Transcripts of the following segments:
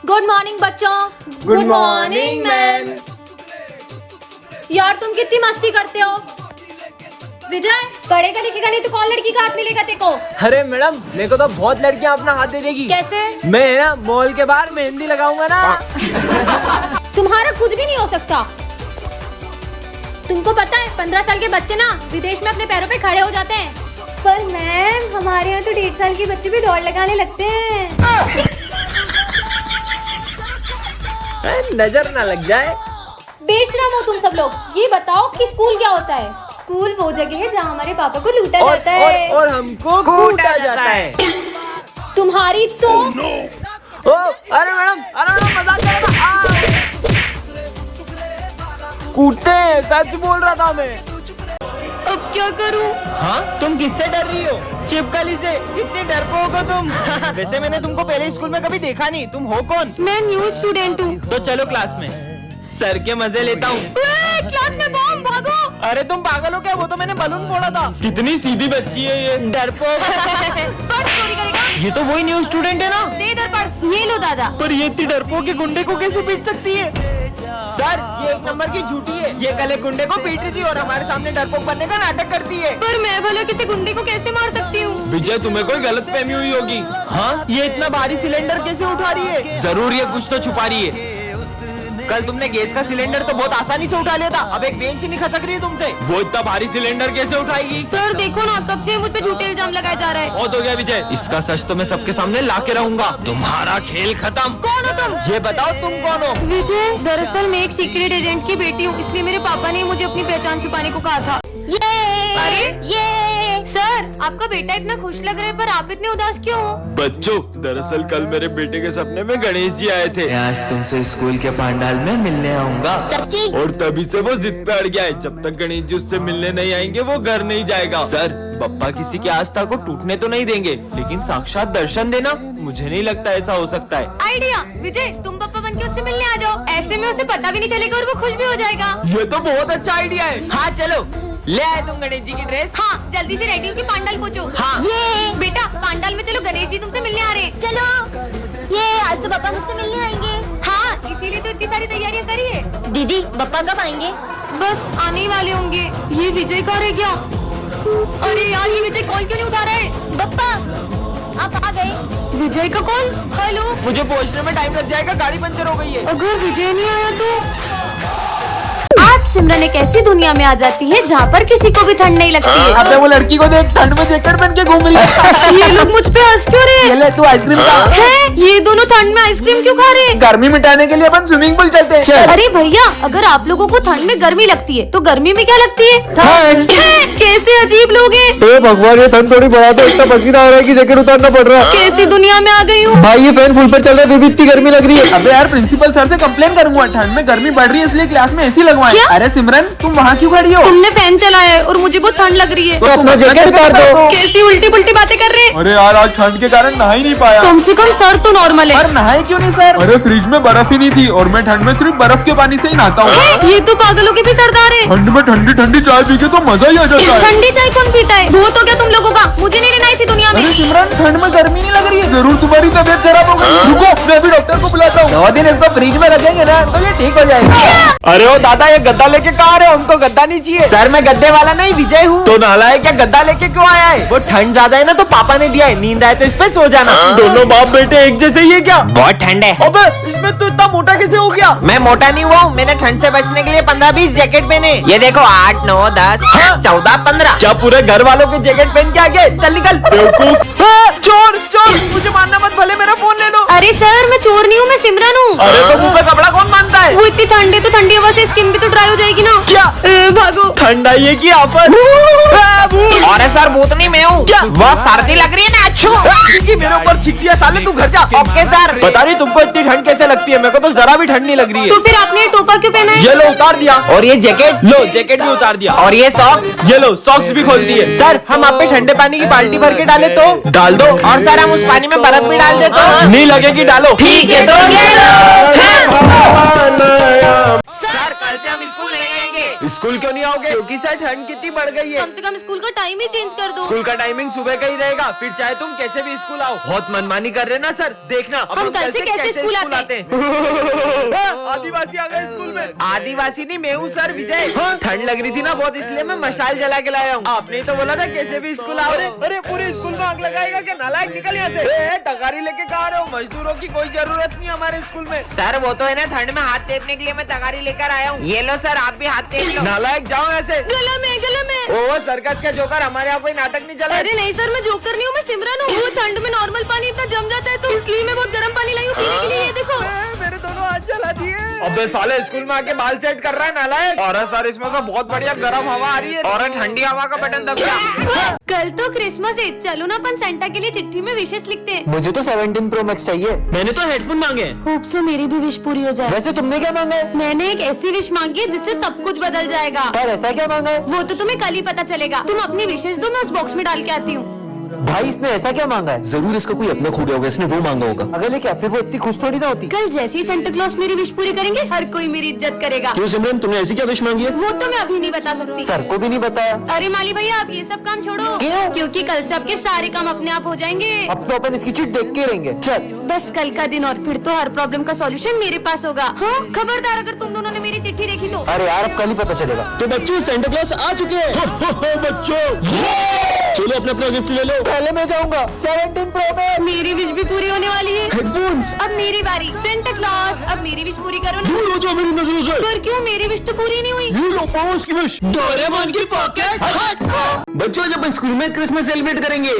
Good morning बच्चों। Good morning ma'am. यार तुम कितनी मस्ती करते हो। विजय पढ़ेगा लिखेगा नहीं तो कौन लड़की का हाथ मिलेगा तेको। अरे मैडम मेरे को तो बहुत लड़कियां अपना हाथ दे देगी। कैसे? मैं ना मॉल के बाहर मेहंदी लगाऊंगा ना। तुम्हारा कुछ भी नहीं हो सकता। तुमको पता है 15 साल के बच्चे ना विदेश में अपने पैरों पे खड़े हो जाते हैं। पर मैम हमारे यहाँ तो 1.5 साल के बच्चे भी दौड़ लगाने लगते हैं। नजर ना लग जाए। बेशरम हो तुम सब लोग। ये बताओ कि स्कूल क्या होता है। स्कूल वो जगह है जहाँ हमारे पापा को लूटा जाता है और हमको कूटा जाता है। तुम्हारी तो अरे मैडम मजाक कर रहा था। कूटते हैं, सच बोल रहा था मैं। अब क्या करूं? हाँ तुम किससे डर रही हो? चिपकली से। इतनी डरपोक हो तुम। वैसे मैंने तुमको पहले स्कूल में कभी देखा नहीं। तुम हो कौन? मैं न्यू स्टूडेंट हूँ। तो चलो क्लास में सर के मजे लेता हूँ। क्लास में बम भागो। अरे तुम पागल हो क्या? वो तो मैंने बलून फोड़ा था। कितनी सीधी बच्ची है ये। डरपोक। पर्स चोरी करेगा। ये तो वही न्यू स्टूडेंट है ना। दे इधर पर्स। ये लो दादा। पर ये इतनी डरपोक के गुंडे को कैसे पीट सकती है? सर ये एक नंबर की झूठी है। ये कल एक गुंडे को पीट रही थी और हमारे सामने डरपोक बनने का नाटक करती है। पर मैं भला किसी गुंडे को कैसे मार सकती हूँ? विजय तुम्हें कोई गलत फहमी हुई होगी। हाँ ये इतना भारी सिलेंडर कैसे उठा रही है? जरूर ये कुछ तो छुपा रही है। कल तुमने गैस का सिलेंडर तो बहुत आसानी से उठा लिया था। अब एक बेंच नहीं खसक रही है तुमसे। वो इतना भारी सिलेंडर कैसे उठाएगी? सर देखो ना कब से मुझ पे झूठे इल्जाम लगाया जा रहा है। बहुत हो गया विजय। इसका सच तो मैं सबके सामने ला के रहूंगा। तुम्हारा खेल खत्म। कौन हो तुम? ये बताओ तुम कौन हो? विजय दरअसल मैं एक सीक्रेट एजेंट की बेटी हूँ, इसलिए मेरे पापा ने मुझे अपनी पहचान छुपाने को कहा था। अरे सर आपका बेटा इतना खुश लग रहा है पर आप इतने उदास क्यों हो? बच्चों दरअसल कल मेरे बेटे के सपने में गणेश जी आए थे। आज तुमसे स्कूल के पंडाल में मिलने आऊंगा। सच्ची? और तभी से वो जिद पे अड़ गया है। जब तक गणेश जी उससे मिलने नहीं आएंगे वो घर नहीं जाएगा। सर पप्पा किसी की आस्था को टूटने तो नहीं देंगे, लेकिन साक्षात दर्शन देना मुझे नहीं लगता ऐसा हो सकता है। आइडिया विजय तुम पापा बन के उससे मिलने आ जाओ। ऐसे में उसे पता भी नहीं चलेगा और वो खुश भी हो जाएगा। ये तो बहुत अच्छा आइडिया है। हाँ चलो ले आए तुम गणेश जी की ड्रेस। हाँ जल्दी से रेडी हो के पांडाल पहुँचो। हाँ। ये बेटा पांडाल में चलो, गणेश जी तुमसे मिलने आ रहे हैं। चलो ये आज तो पापा मुझसे मिलने आएंगे। हाँ इसीलिए तो इतनी सारी तैयारियां करी है। दीदी पापा कब आएंगे? बस आने ही वाले होंगे। ये विजय कहाँ रह गया? अरे यार ये विजय कॉल क्यों नहीं उठा रहा है? पापा आप आ गए? विजय का कॉल? हेलो। मुझे पहुंचने में टाइम लग जाएगा, गाड़ी पंचर हो गई है। अगर विजय नहीं आया तो? आज सिमरन एक ऐसी दुनिया में आ जाती है जहाँ पर किसी को भी ठंड नहीं लगती है। अबे वो लड़की को देख, ठंड में जैकेट पहन के घूम रही है। ये लोग मुझ पे हंस क्यों रहे हैं? ये ले तू आइसक्रीम खा। है ये दोनों ठंड में आइसक्रीम क्यों खा रहे हैं? गर्मी मिटाने के लिए अपन स्विमिंग पूल चलते हैं। अरे भैया अगर आप लोगों को ठंड में गर्मी लगती है तो गर्मी में क्या लगती है? ठंड। कैसे अजीब लोग हैं। हे भगवान ये ठंड थोड़ी बढ़ा दो, इतना पसीना आ रहा है कि जैकेट उतारना पड़ रहा है। कैसी दुनिया में आ गई हूँ। भाई ये फैन फुल पर चल रहा है फिर भी इतनी गर्मी लग रही है। अबे यार प्रिंसिपल सर से कंप्लेन करूंगा। ठंड में गर्मी बढ़ रही है इसलिए क्लास में एसी लगवाएं। क्या? अरे सिमरन तुम वहाँ क्यों खड़ी हो? तुमने फैन चलाया है और मुझे बहुत ठंड लग रही है। तो अपना जैकेट उतार दो। कैसी उल्टी पुल्टी बातें कर रहे हैं। अरे यार आज ठंड के कारण नहा ही नहीं पाया। कम से कम सर तो नॉर्मल है। पर नहाए क्यों नहीं सर? अरे फ्रिज में बर्फ ही नहीं थी और मैं ठंड में सिर्फ बर्फ के पानी से ही नहाता हूँ। ये तो पागलों के भी सरदार है। ठंड में ठंडी ठंडी चाय पी के तो मजा ही आ जाता है। ठंडी चाय कौन पीता है? बहुत हो गया तुम लोगों का, मुझे नहीं रहना इसी दुनिया में। अरे सिमरन ठंड में गर्मी नहीं लग रही है? जरूर तुम्हारी तबीयत खराब हो गई। रुको मैं अभी डॉक्टर को बुलाता हूँ। 2 दिन इसको फ्रिज में रखेंगे ना तो ये ठीक हो जाएगा। अरे ओ दादा ये गद्दा लेके कहाँ आ रहे हो? हमको गद्दा नहीं चाहिए। सर मैं गद्दे वाला नहीं विजय हूँ। तो नाला है क्या? गद्दा लेके क्यों आया है? वो ठंड ज्यादा है ना तो पापा ने दिया है। नींद आए तो इस पे सो जाना। दोनों बाप बेटे एक जैसे ही है क्या? बहुत ठंड है। अबे इसमें तो इतना मोटा कैसे हो गया? मैं मोटा नहीं हुआ हूँ। मैंने ठंड से बचने के लिए 15-20 जैकेट पहने। ये देखो 8, 9, 10, 14, 15। क्या पूरे घर वालों के जैकेट पहन के आ गए? चल निकल बेवकूफ। चोर चोर मुझे मारना मत, भले मेरा फोन ले लो। अरे सर मैं चोर नहीं हूँ, मैं सिमरन हूँ। अरे तो मुंह पे कपड़ा कौन बांधता है? वो इतनी ठंड है तो ठंडी हवा से स्किन भी तो ड्राई हो जाएगी ना। क्या? भागो। ठंड आई है की आफत? अरे सर भूत नहीं मैं हूँ। बहुत सर्दी लग रही है ना। अच्छू मेरे ऊपर छिड़की है साले, तू घर जा। Okay sir. बता रही तुमको इतनी ठंड कैसे लगती है? मेरे को तो जरा भी ठंड नहीं लग रही तो है। फिर आपने ये टोपा क्यों पहना है? ये लो उतार दिया। और ये जैकेट? लो जैकेट भी उतार दिया। और ये सॉक्स? ये लो सॉक्स भी खोल दिए। सर हम आप पे ठंडे पानी की बाल्टी भर के डाले तो? डाल दो। और सर हम उस पानी में बर्फ भी डाल दे तो? नहीं लगेगी, डालो। ठीक है तो ये लो। हाँ। सर कल से हम स्कूल नहीं आएंगे। स्कूल क्यों नहीं आओगे? क्योंकि सर ठंड कितनी बढ़ गई है। कम से कम स्कूल का टाइम ही चेंज कर दो। स्कूल का टाइमिंग सुबह का ही रहेगा, फिर चाहे तुम कैसे भी स्कूल आओ। बहुत मनमानी कर रहे ना सर, देखना अब हम कल से कैसे स्कूल आते हैं। आदिवासी आ गए स्कूल में। आदिवासी नहीं, मैं हूँ सर विजय। ठंड लग रही थी ना बहुत, इसलिए मैं मशाल जला के लाया हूँ। आपने तो बोला था कैसे भी स्कूल आओ। अरे पूरे स्कूल में आग लगाएगा क्या? नालायक, निकल यहाँ से। तगारी लेके कहा रहे हो? मजदूरों की कोई जरूरत नहीं हमारे स्कूल में। सर वो तो है ना, ठंड में हाथ टेपने के लिए मैं तगारी लेकर आया हूँ। ये लो सर, आप भी हाथ टेप लो। नालायक, जाओ ऐसे। गला में ओ सर्कस का जोकर, हमारे यहाँ कोई नाटक नहीं चला। अरे नहीं सर, मैं जोकर नहीं हूँ, मैं सिमरन हूँ। वो ठंड में नॉर्मल पानी इतना जम जाता है तो इसलिए मैं बहुत गर्म पानी लाई हूँ पीने के लिए। ये देखो मेरे दोनों हाथ जला दिए। अबे साले, स्कूल में आके बाल सेट कर रहा है नालायक। और सर इसमें तो बहुत बढ़िया गर्म हवा आ रही है। और ठंडी हवा का बटन दबा। कल तो क्रिसमस है, चलो ना अपन सेंटा के लिए चिट्ठी में विशेष लिखते हैं। मुझे तो 17 Pro Max चाहिए। मैंने तो हेडफोन मांगे। होप सो मेरी भी विश पूरी हो जाए। वैसे तुमने क्या मांगा है? मैंने एक ऐसी विश मांगी है जिससे सब कुछ बदल जाएगा। पर ऐसा क्या मांगा है? वो तो तुम्हें कल ही पता चलेगा। तुम अपनी विशेष दो, मैं उस बॉक्स में डाल के आती हूँ। भाई इसने ऐसा क्या मांगा है? जरूर इसका कोई अपना खो गया होगा, इसने वो मांगा होगा। अगर लेके फिर वो इतनी खुश थोड़ी ना होती। कल जैसे ही सेंटा क्लॉज मेरी विश पूरी करेंगे, हर कोई मेरी इज्जत करेगा। क्यों सिमरन, तुमने ऐसी क्या विश मांगी है? वो तो मैं अभी नहीं बता सकती। सर को भी नहीं बताया। अरे माली भैया, आप ये सब काम छोड़ो। क्यों? क्योंकि कल से आपके सारे काम अपने आप हो जाएंगे। अब तो अपन इसकी चिट देख के रहेंगे। चल बस कल का दिन और फिर तो हर प्रॉब्लम का सॉल्यूशन मेरे पास होगा। हाँ, खबरदार अगर तुम दोनों ने मेरी चिट्ठी देखी तो। अरे यार, अब कल ही पता चलेगा। तो बच्चों, सेंटा क्लॉज आ चुके हैं। बच्चों चलो अपना अपना गिफ्ट ले लो। पहले मैं जाऊंगा 17 Pro Max। मेरी विश भी पूरी होने वाली है। हेडफोन्स। अब मेरी बारी। सेंटा क्लॉज, अब मेरी विश पूरी करो ना। दूर हो जाओ मेरी नजरों से। पर क्यों, मेरी विश तो पूरी नहीं हुई। ये लो पाउस की विश। डोरेमोन की पॉकेट। बच्चों, जब स्कूल में क्रिसमस सेलिब्रेट करेंगे।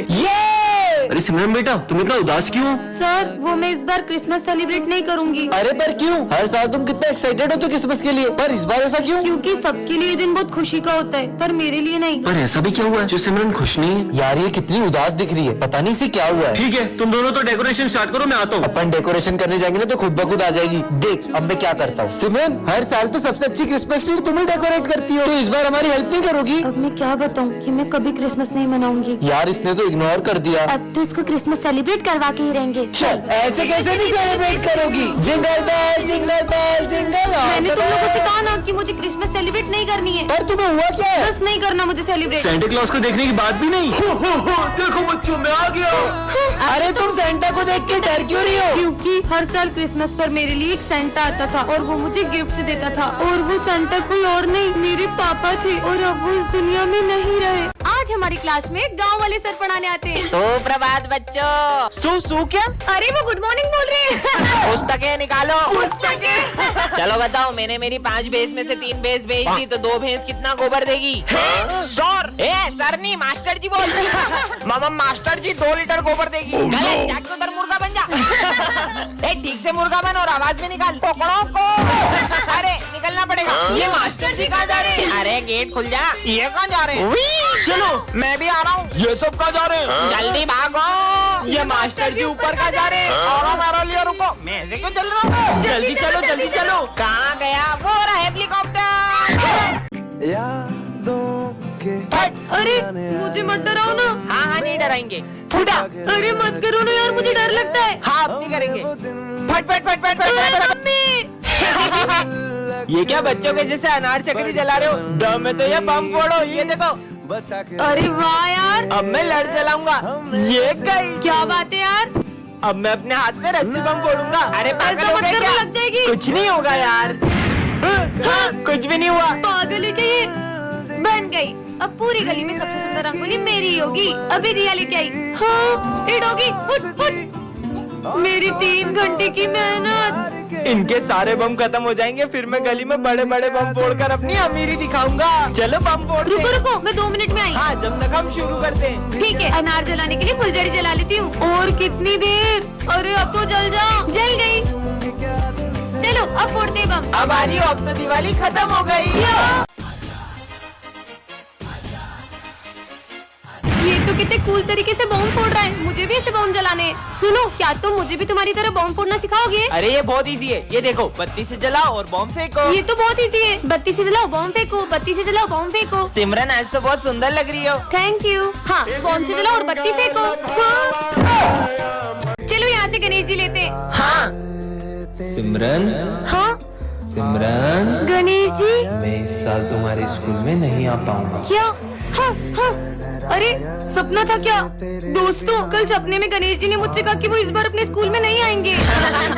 अरे सिमरन बेटा, तुम इतना उदास क्यों? सर वो मैं इस बार क्रिसमस सेलिब्रेट नहीं करूंगी। अरे पर क्यों? हर साल तुम कितना एक्साइटेड हो तो क्रिसमस के लिए, पर इस बार ऐसा क्यों? क्योंकि सबके लिए ये दिन बहुत खुशी का होता है, पर मेरे लिए नहीं। पर ऐसा भी क्या हुआ है जो सिमरन खुश नहीं है? यार ये कितनी उदास दिख रही है, पता नहीं इसे क्या हुआ है। ठीक है, तुम दोनों तो डेकोरेशन स्टार्ट करो, मैं आता हूँ। अपन डेकोरेशन करने जाएंगे ना तो खुद ब खुद आ जाएगी। देख अब मैं क्या करता हूँ। सिमरन, हर साल तो सबसे अच्छी क्रिसमस ट्री तुम ही डेकोरेट करती हो, तो इस बार हमारी हेल्प नहीं करोगी? अब मैं क्या बताऊँ कि मैं कभी क्रिसमस नहीं मनाऊंगी। यार इसने तो इग्नोर कर दिया। अब तो इसको क्रिसमस सेलिब्रेट करवा के ही रहेंगे। चल ऐसे कैसे नहीं सेलिब्रेट करोगी? Jingle bell jingle bell jingle. मैंने तुम लोगों से कहा ना कि मुझे क्रिसमस सेलिब्रेट नहीं करनी है। पर तुम्हें हुआ क्या है? बस नहीं करना मुझे सेलिब्रेट। सेंटा क्लॉज को देखने की बात भी नहीं। देखो बच्चों, मैं आ गया। अरे तुम सेंटा को देख के डर क्यों रही हो? क्योंकि हर साल क्रिसमस पर मेरे लिए एक सेंटा आता था और वो मुझे गिफ्ट देता था, और वो सेंटा कोई और नहीं, मेरे पापा थे, और अब वो इस दुनिया में नहीं रहे। आज हमारी क्लास में गांव वाले सर पढ़ाने आते हैं। सुप्रभात बच्चों। सू क्या? अरे वो गुड मॉर्निंग बोल रहे हैं। पुस्तकें निकालो। पुस्तकें। चलो बताओ, मैंने मेरी 5 भैंस में से 3 भैंस बेच दी, तो 2 भैंस कितना गोबर देगी? सर सर नहीं, मास्टर जी बोल। मामा मास्टर जी 2 लीटर गोबर देगी। गलत, जाके उधर मुर्गा बन जा। ठीक से मुर्गा बन और आवाज भी निकाल। पकड़ो को। अरे निकलना पड़ेगा। ये मास्टर जी कहाँ जा रहे हैं? अरे गेट खुल जा। ये कहाँ जा रहे हैं? चलो मैं भी आ रहा हूँ। ये सब कहाँ जा रहे हैं? जल्दी भागो। ये मास्टर जी ऊपर कहाँ जा रहे हैं? और मेरा लिए रुको, मैं ऐसे क्यों चल रहा हूँ? जल्दी चलो, जल्दी चलो। कहाँ गया वो रहा हेलीकॉप्टर? अरे मुझे मत डराओ ना। हाँ नहीं डराएंगे। फूटा। अरे मत करो ना यार, मुझे डर लगता है। हाँ अब नहीं करेंगे। फट फट फट फट फट। मम्मी। ये क्या बच्चों के जैसे अनार चक्री जला रहे हो? दम में तो ये बम फोड़ो। ये देखो। अरे वाह यार, अब मैं लड़ चलाऊंगा। ये गई। क्या बात है यार। अब मैं अपने हाथ में रस्सी बम फोड़ूंगा। अरे पागल ऐसा हो मत गए करो, क्या? लग जाएगी। कुछ नहीं होगा यार। हाँ, कुछ भी नहीं हुआ। पागल है क्या ये? बन गई। अब पूरी गली में सबसे सुंदर रंगोली मेरी ही होगी। अभी रिया लेके आई। हाँ, ये डॉगी, उठ उठ। मेरी 3 घंटे की मेहनत। इनके सारे बम खत्म हो जाएंगे, फिर मैं गली में बड़े बड़े बम फोड़कर अपनी अमीरी दिखाऊंगा। चलो बम फोड़ते रुको हैं। रुको, मैं 2 मिनट में आई। हाँ, जब तक हम शुरू करते हैं। ठीक है, अनार जलाने के लिए फुलझड़ी जला लेती हूँ। और कितनी देर? अरे अब तो जल जाओ। जल गई। चलो अब फोड़ते हैं बम। अब आ रही हो, अब तो दिवाली खत्म हो गई। ये तो कितने कूल तरीके से बम फोड़ रहा है। मुझे भी ऐसे बम जलाने हैं। सुनो, क्या तुम मुझे भी तुम्हारी तरह बम फोड़ना सिखाओगे? अरे ये बहुत इजी है। ये देखो, बत्ती से जलाओ और बम फेंको। ये तो बहुत इजी है। बत्ती से जलाओ बम फेंको, बत्ती से जलाओ बम फेंको। सिमरन आज तो बहुत सुंदर लग रही हो। Thank you. हाँ, बम से जलाओ और बत्ती फेंको। हाँ। चलो यहाँ से गणेश जी लेते हैं। हाँ सिमरन, हाँ सिमरन, गणेश जी मैं इस साल तुम्हारे स्कूल में नहीं आ पाऊंगा। क्या? हाँ, हाँ। अरे सपना था क्या? दोस्तों कल सपने में गणेश जी ने मुझसे कहा कि वो इस बार अपने स्कूल में नहीं आएंगे।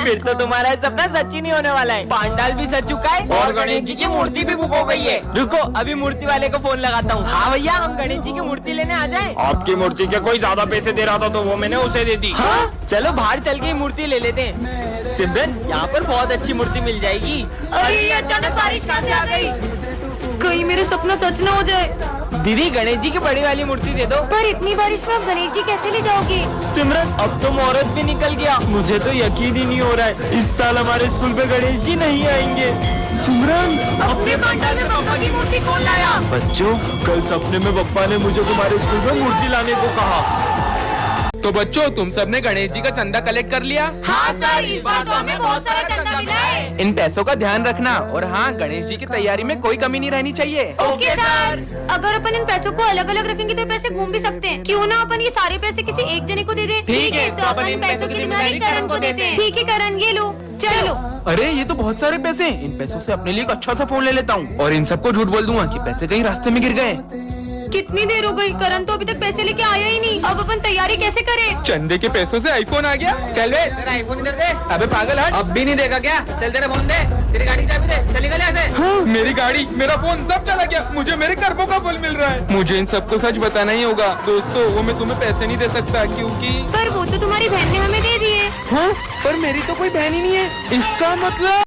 फिर तो तुम्हारा सपना सच ही नहीं होने वाला है। पांडाल भी सज चुका है और गणेश जी की मूर्ति भी बुक हो गई है। रुको अभी मूर्ति वाले को फोन लगाता हूँ। हाँ भैया, हम गणेश जी की मूर्ति लेने आ जाएं। आपकी मूर्ति के कोई ज्यादा पैसे दे रहा था तो वो मैंने उसे दे दी। हाँ? चलो बाहर चल के मूर्ति ले लेते हैं। सिमरन, यहाँ पर बहुत अच्छी मूर्ति मिल जाएगी। अरे ये अचानक बारिश कहाँ से आ गई? कहीं मेरा सपना सच ना हो जाए। दीदी गणेश जी की बड़ी वाली मूर्ति दे दो। पर इतनी बारिश में आप गणेश जी कैसे ले जाओगे? सिमरन, अब तो मुहूर्त भी निकल गया। मुझे तो यकीन ही नहीं हो रहा है इस साल हमारे स्कूल में गणेश जी नहीं आएंगे। सिमरन, अपने पंडाल में पापा की मूर्ति कौन लाया? बच्चों, कल सपने में पप्पा ने मुझे तुम्हारे स्कूल में मूर्ति लाने को कहा। तो बच्चों तुम सबने गणेश जी का चंदा कलेक्ट कर लिया? हाँ सर, इस बार तो हमें बहुत सारा चंदा मिला है। इन पैसों का ध्यान रखना और हाँ, गणेश जी की तैयारी में कोई कमी नहीं रहनी चाहिए। Okay sir. अगर अपन इन पैसों को अलग अलग रखेंगे तो पैसे घूम भी सकते हैं। क्यों ना अपन ये सारे पैसे किसी एक जने को दे दें? ठीक है, तो अपन इन पैसों की जिम्मेदारी करण को देते हैं। ठीक है करण, ये लो। चलो। अरे ये तो बहुत सारे पैसे हैं। इन पैसों से अपने लिए एक अच्छा सा फोन ले लेता हूँ और इन सबको झूठ बोल दूंगा कि पैसे कहीं रास्ते में गिर गए। कितनी देर हो गई, करण तो अभी तक पैसे लेके आया ही नहीं। अब अपन तैयारी कैसे करें? चंदे के पैसों से आईफोन आ गया। चल बे, तेरा आईफोन इधर दे। अबे पागल हट। अब भी नहीं देगा क्या? चल तेरा फोन दे, तेरी गाड़ी की चाबी दे, चली गली ऐसे। हाँ, मेरी गाड़ी, मेरा फोन सब चला गया। मुझे मेरे कर्मों का फल मिल रहा है। मुझे इन सबको सच बताना ही होगा। दोस्तों वो मैं तुम्हें पैसे नहीं दे सकता क्योंकि पर वो तो तुम्हारी बहन ने हमें दे दिए। हाँ, पर मेरी तो कोई बहन ही नहीं है। इसका मतलब